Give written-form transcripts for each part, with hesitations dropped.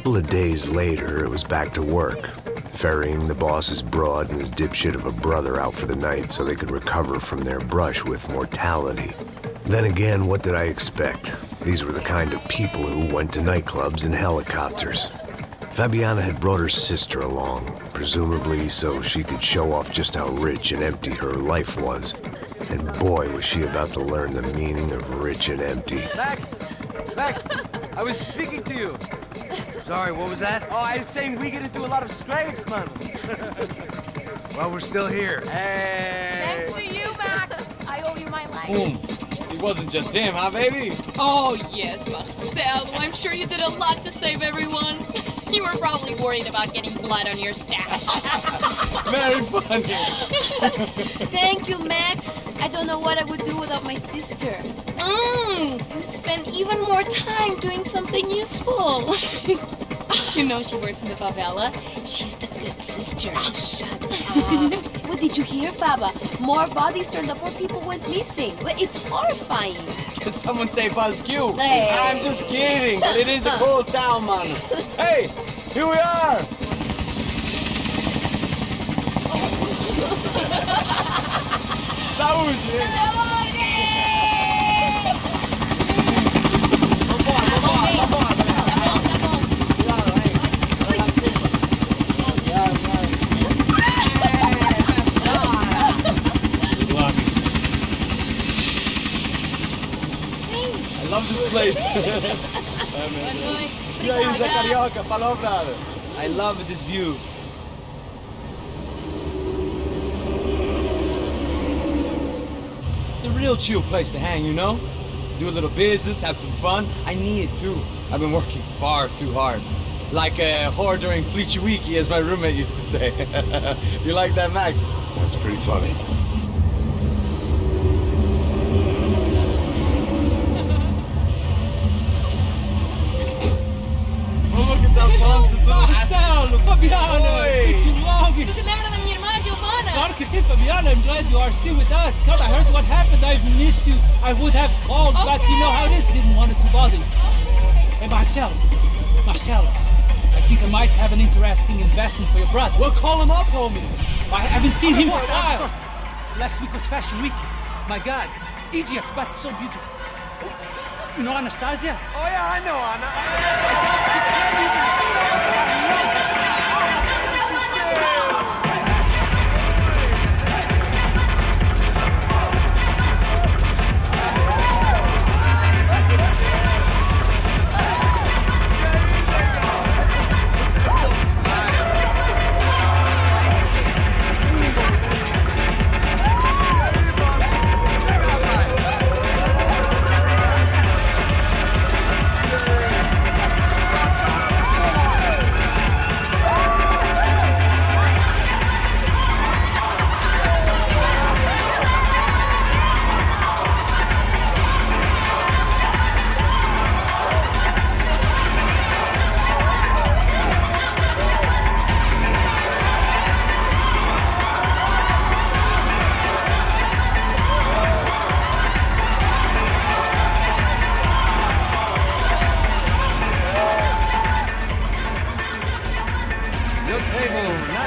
couple of days later, it was back to work, ferrying the boss's broad and his dipshit of a brother out for the night so they could recover from their brush with mortality. Then again, what did I expect? These were the kind of people who went to nightclubs in helicopters. Fabiana had brought her sister along, presumably so she could show off just how rich and empty her life was. And boy, was she about to learn the meaning of rich and empty. Max! Max! I was speaking to you! Sorry, what was that? Oh, I was saying we get into a lot of scrapes, man. Well, we're still here. Hey! Thanks to you, Max. I owe you my life. Boom. It wasn't just him, huh, baby? Oh, yes, Marcel. I'm sure you did a lot to save everyone. You were probably worried about getting blood on your stash. Very funny. Thank you, Max. I don't know what I would do without my sister. Spend even more time doing something useful. You know she works in the favela. She's the good sister. Oh, shut up. What did you hear, Faba? More bodies turned up where people went missing. It's horrifying. Can someone say Buzz Q? Hey. I'm just kidding, but it is a cool town, man. Hey, here we are. Saúde! I love this place. E aí, Zé Carioca, falou, brother. I love this view. It's a real chill place to hang, you know? Do a little business, have some fun. I need it too. I've been working far too hard. Like a whore during Fleechy Weeky, as my roommate used to say. You like that, Max? That's pretty funny. Marcelo, Fabiana, it's too long. Você se lembra da minha irmã, Giovanna? Claro que sim, Fabiana. I'm glad you are still with us. Come, I heard what happened. I've missed you. I would have called, but you know how it is. Didn't want it to bother you. Hey, Marcelo, I think I might have an interesting investment for your brother. We'll call him up, homie. I haven't seen him for a while. Last week was Fashion Week. My God, Egypt, but so beautiful. You know Anastasia? Oh, yeah, I know Anna.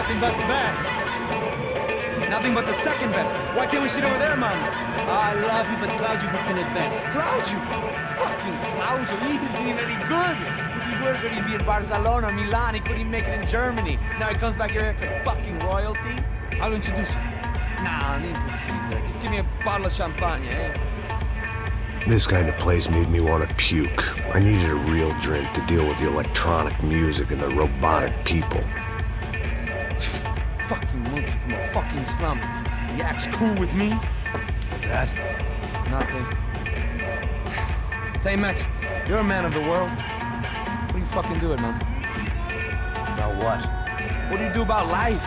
Nothing but the best. Nothing but the second best. Why can't we sit over there, man? I love you, but Claudio booked in advance. Claudio? Fucking Claudio, he isn't even any good. If he were going to be in Barcelona, Milan, he couldn't make it in Germany. Now he comes back here acts like fucking royalty. I'll introduce you. Nah, I need precisa. Just give me a bottle of champagne, eh? This kind of place made me want to puke. I needed a real drink to deal with the electronic music and the robotic people. Fucking monkey from a fucking slum. He acts cool with me. What's that? Nothing. Say, Max, you're a man of the world. What do you fucking do it, man? About what? What do you do about life?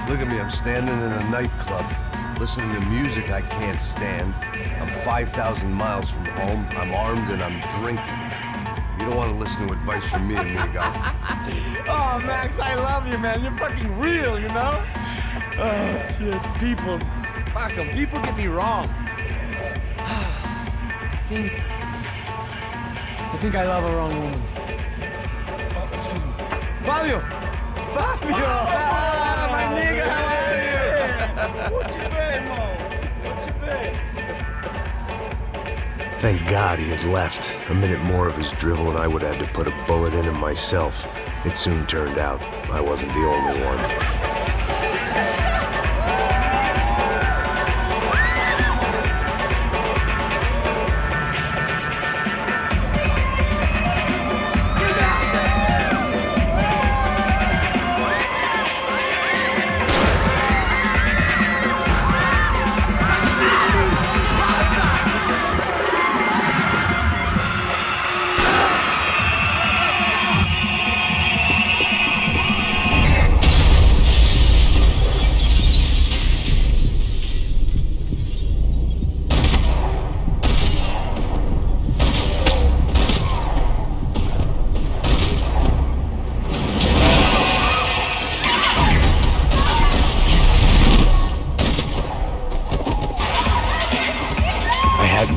Look at me, I'm standing in a nightclub, listening to music I can't stand. I'm 5,000 miles from home, I'm armed, and I'm drinking. You don't want to listen to advice from me, amigo. Oh, Max, I love you, man. You're fucking real, you know? Oh, shit, people. Fuck 'em. People get me wrong. I think I love a wrong woman. Fabio! Fabio! Ah, my nigga, how are you? Thank God he had left. A minute more of his drivel and I would have had to put a bullet in him myself. It soon turned out I wasn't the only one.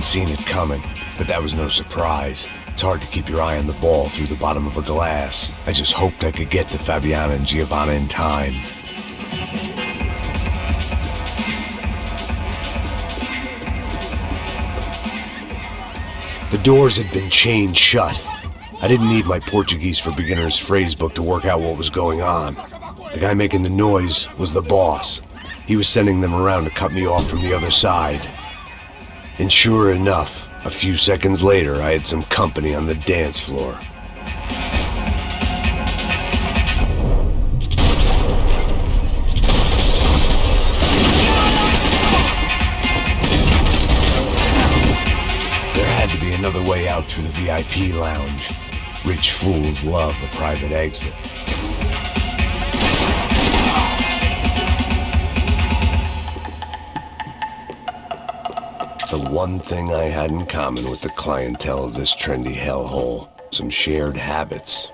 Seen it coming, but that was no surprise. It's hard to keep your eye on the ball through the bottom of a glass. I just hoped I could get to Fabiana and Giovanna in time. The doors had been chained shut. I didn't need my Portuguese for Beginners phrase book to work out what was going on. The guy making the noise was the boss. He was sending them around to cut me off from the other side. And sure enough, a few seconds later, I had some company on the dance floor. There had to be another way out through the VIP lounge. Rich fools love a private exit. The one thing I had in common with the clientele of this trendy hellhole, some shared habits.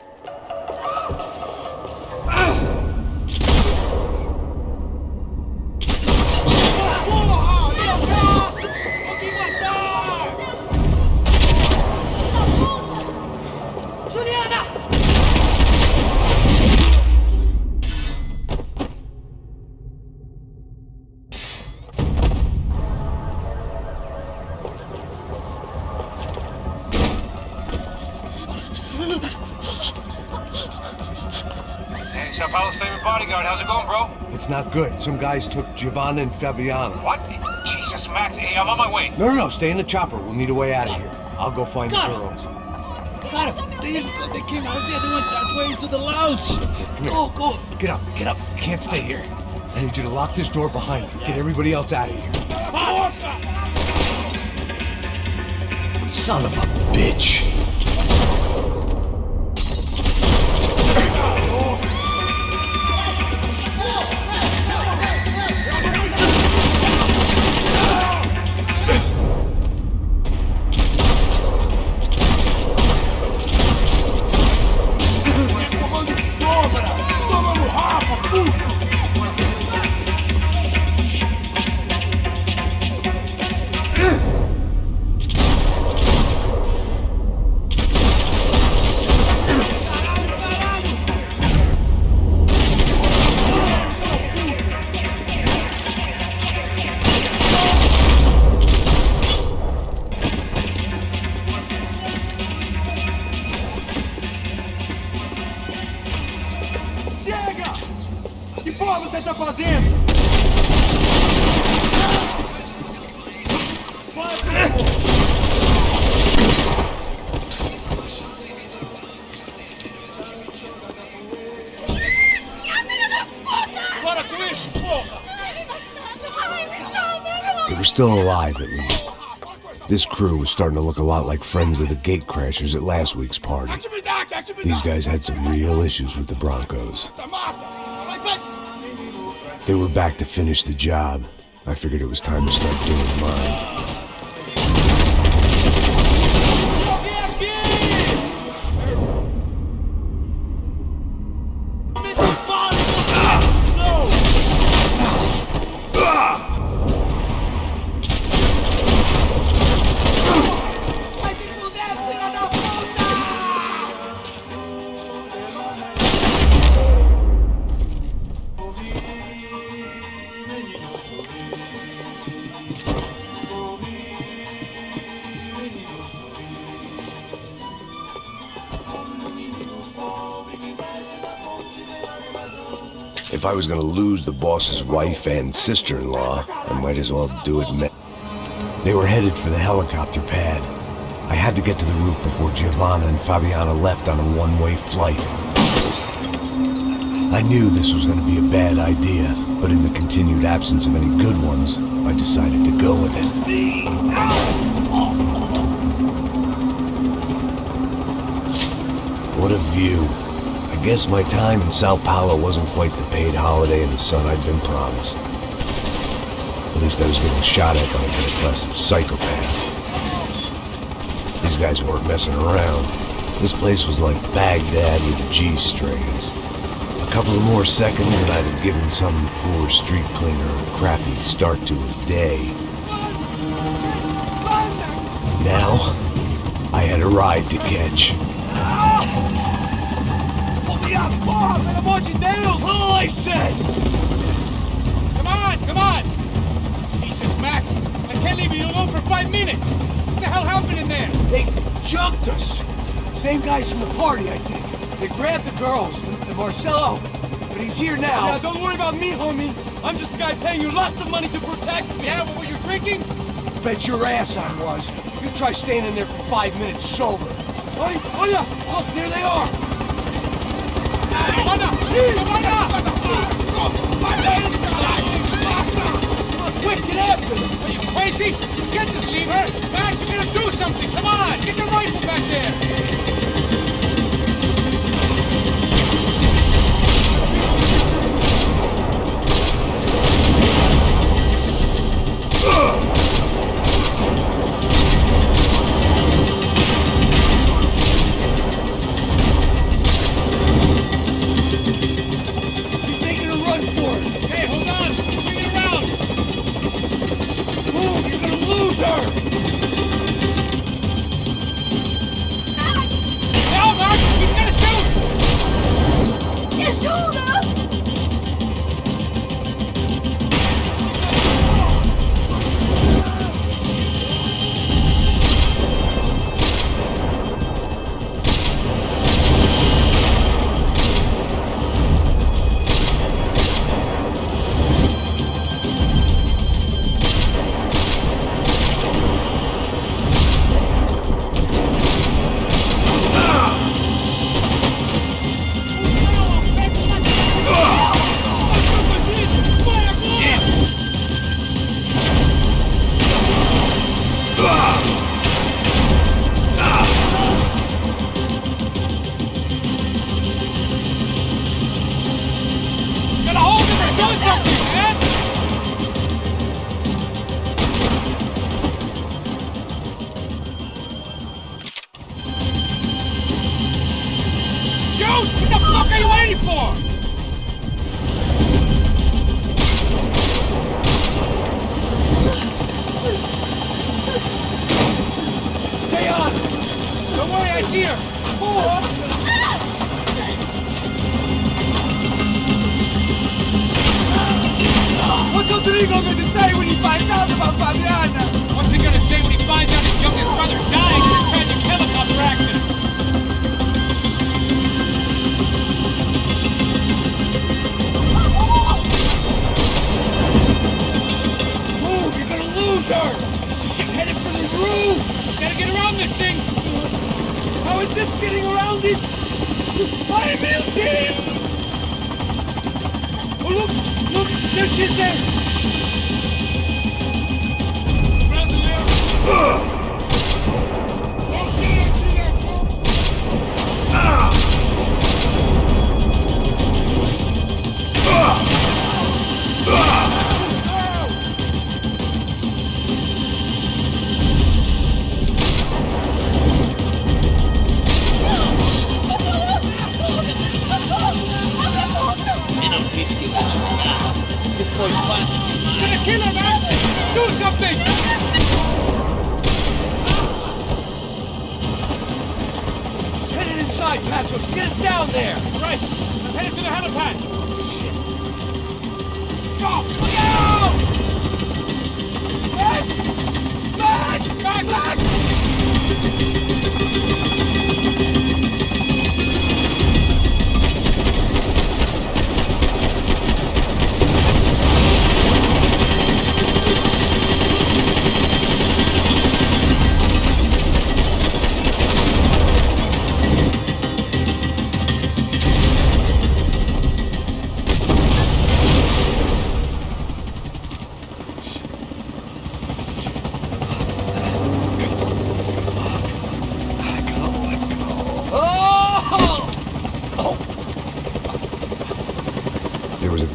Sao Paulo's favorite bodyguard. How's it going, bro? It's not good. Some guys took Giovanna and Fabiana. What? Jesus, Max. Hey, I'm on my way. No, stay in the chopper. We'll need a way out of here. I'll go find the girls. Got him. They came out of there. They went that way into the lounge. Go. Get up. Can't stay here. I need you to lock this door behind you. Get everybody else out of here. Son of a bitch. você tá fazendo? Para com isso, porra! They were still alive, at least. This crew was starting to look a lot like friends of the gatecrashers at last week's party. These guys had some real issues with the Broncos. They were back to finish the job. I figured it was time to start doing mine. If I was gonna lose the boss's wife and sister-in-law, I might as well do it now. They were headed for the helicopter pad. I had to get to the roof before Giovanna and Fabiana left on a one-way flight. I knew this was gonna be a bad idea, but in the continued absence of any good ones, I decided to go with it. What a view. I guess my time in Sao Paulo wasn't quite the paid holiday in the sun I'd been promised. At least I was getting shot at by a middle-class psychopath. These guys weren't messing around. This place was like Baghdad with G-strings. A couple of more seconds and I'd have given some poor street cleaner a crappy start to his day. Now, I had a ride to catch. All I said! Come on! Jesus, Max, I can't leave you alone for 5 minutes! What the hell happened in there? They jumped us. Same guys from the party, I think. They grabbed the girls, and Marcelo, but he's here now. Yeah, don't worry about me, homie. I'm just a guy paying you lots of money to protect me. Yeah, but were you drinking? Bet your ass I was. You try staying in there for 5 minutes sober. Oh yeah! Look, there they are. Quick, get after them! Are you crazy? Get this lever! Max, you're gonna do something! Come on! Get the rifle back there!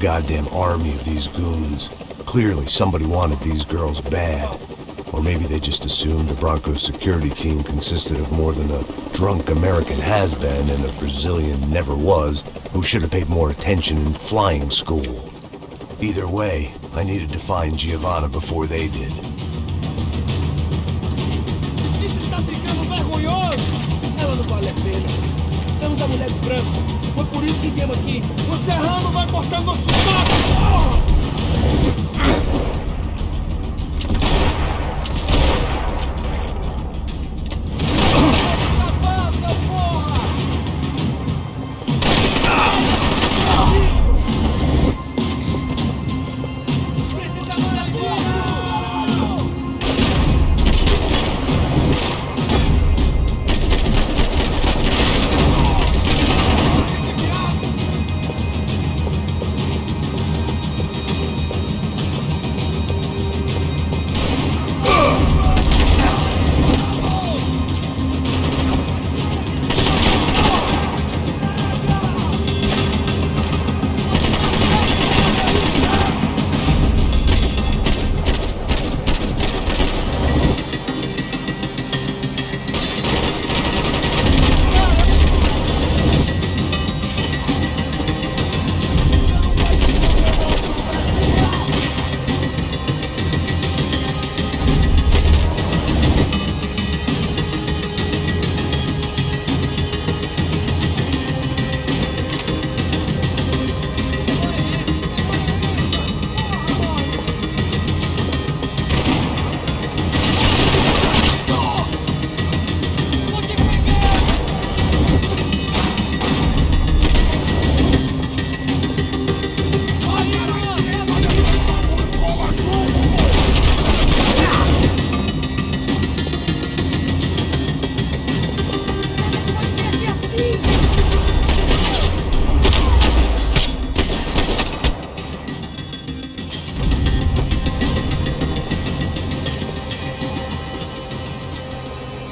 goddamn army of these goons. Clearly, somebody wanted these girls bad. Or maybe they just assumed the Broncos security team consisted of more than a drunk American has-been and a Brazilian never-was who should have paid more attention in flying school. Either way, I needed to find Giovanna before they did. Isso está ficando vergonhoso! Ela não vale a pena. Temos a mulher de branco. Foi por isso que viemos aqui. O serrano vai cortar nosso saco!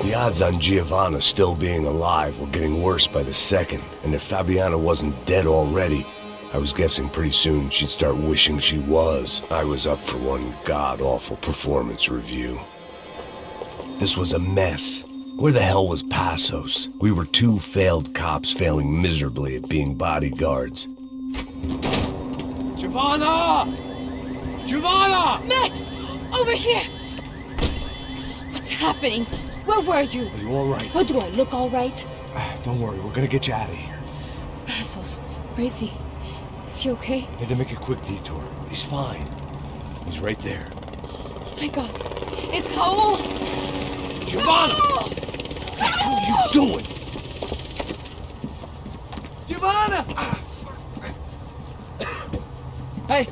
The odds on Giovanna still being alive were getting worse by the second, and if Fabiana wasn't dead already, I was guessing pretty soon she'd start wishing she was. I was up for one god-awful performance review. This was a mess. Where the hell was Passos? We were two failed cops failing miserably at being bodyguards. Giovanna! Giovanna! Max! Over here! What's happening? Where were you? Are you all right? What, do I look all right? Don't worry, we're gonna get you out of here. Passos, where is he? Is he okay? Had to make a quick detour. He's fine. He's right there. Oh my God. It's Raul! Giovanna! Raul! What the hell are you doing? Giovanna! Hey!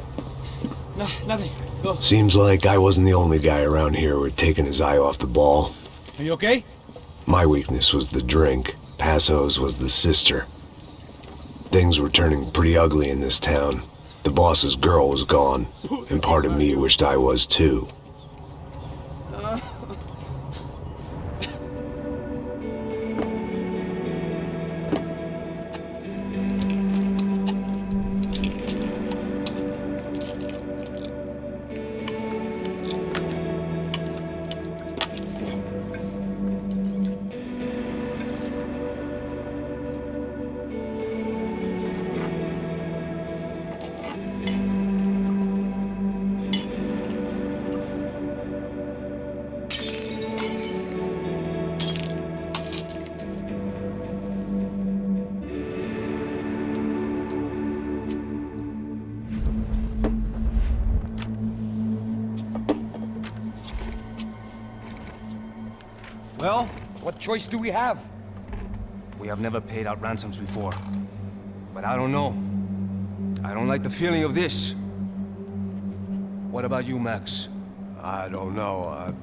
No, nothing. Go. Seems like I wasn't the only guy around here who had taken his eye off the ball. Are you okay? My weakness was the drink. Passos was the sister. Things were turning pretty ugly in this town. The boss's girl was gone, and part of me wished I was too. Well, what choice do we have? We have never paid out ransoms before. But I don't know. I don't like the feeling of this. What about you, Max? I don't know.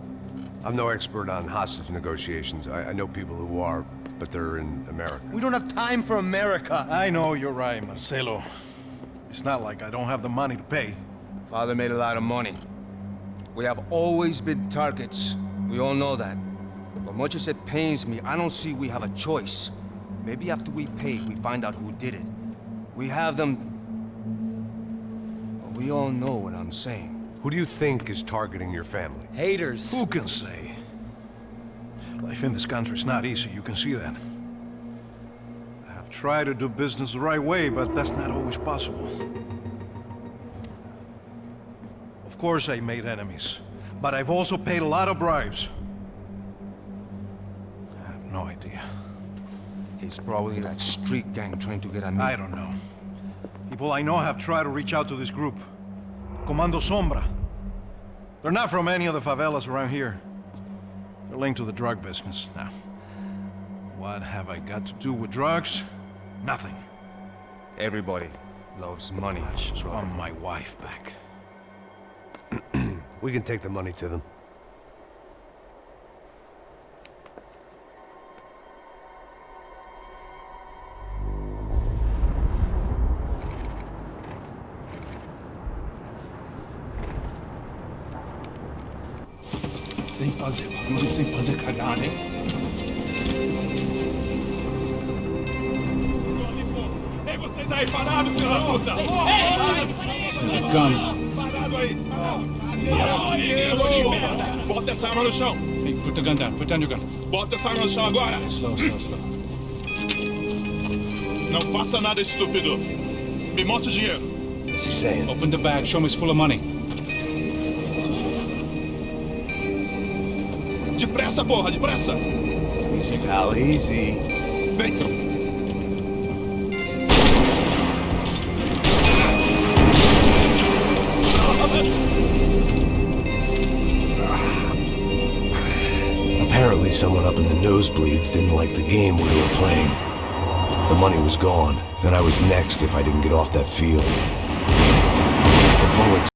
I'm no expert on hostage negotiations. I know people who are, but they're in America. We don't have time for America. I know you're right, Marcelo. It's not like I don't have the money to pay. Father made a lot of money. We have always been targets. We all know that. But much as it pains me, I don't see we have a choice. Maybe after we pay, we find out who did it. We have them We all know what I'm saying. Who do you think is targeting your family? Haters. Who can say? Life in this country is not easy, you can see that. I have tried to do business the right way, but that's not always possible. Of course I made enemies, but I've also paid a lot of bribes. I have no idea. It's probably that street gang trying to get at me. I don't know. People I know have tried to reach out to this group. Comando Sombra. They're not from any of the favelas around here. They're linked to the drug business. Now, what have I got to do with drugs? Nothing. Everybody loves money. I just want my wife back. We can take the money to them. Sem fazer barulho e sem fazer cagada, hein? Ei, vocês aí parados, filha da puta! Ei, calma. Parado aí! Bota essa arma no chão! Hey, put the gun down. Put down your gun. Bota essa arma no chão agora! Slow, slow, slow. Não faça nada, estúpido! Me mostra o dinheiro! What's he saying? Open the bag. Show me it's full of money. Depressa, porra, depressa! Easy, pal, easy. Vem! Apparently someone up in the nosebleeds didn't like the game we were playing. The money was gone, then I was next if I didn't get off that field. The bullets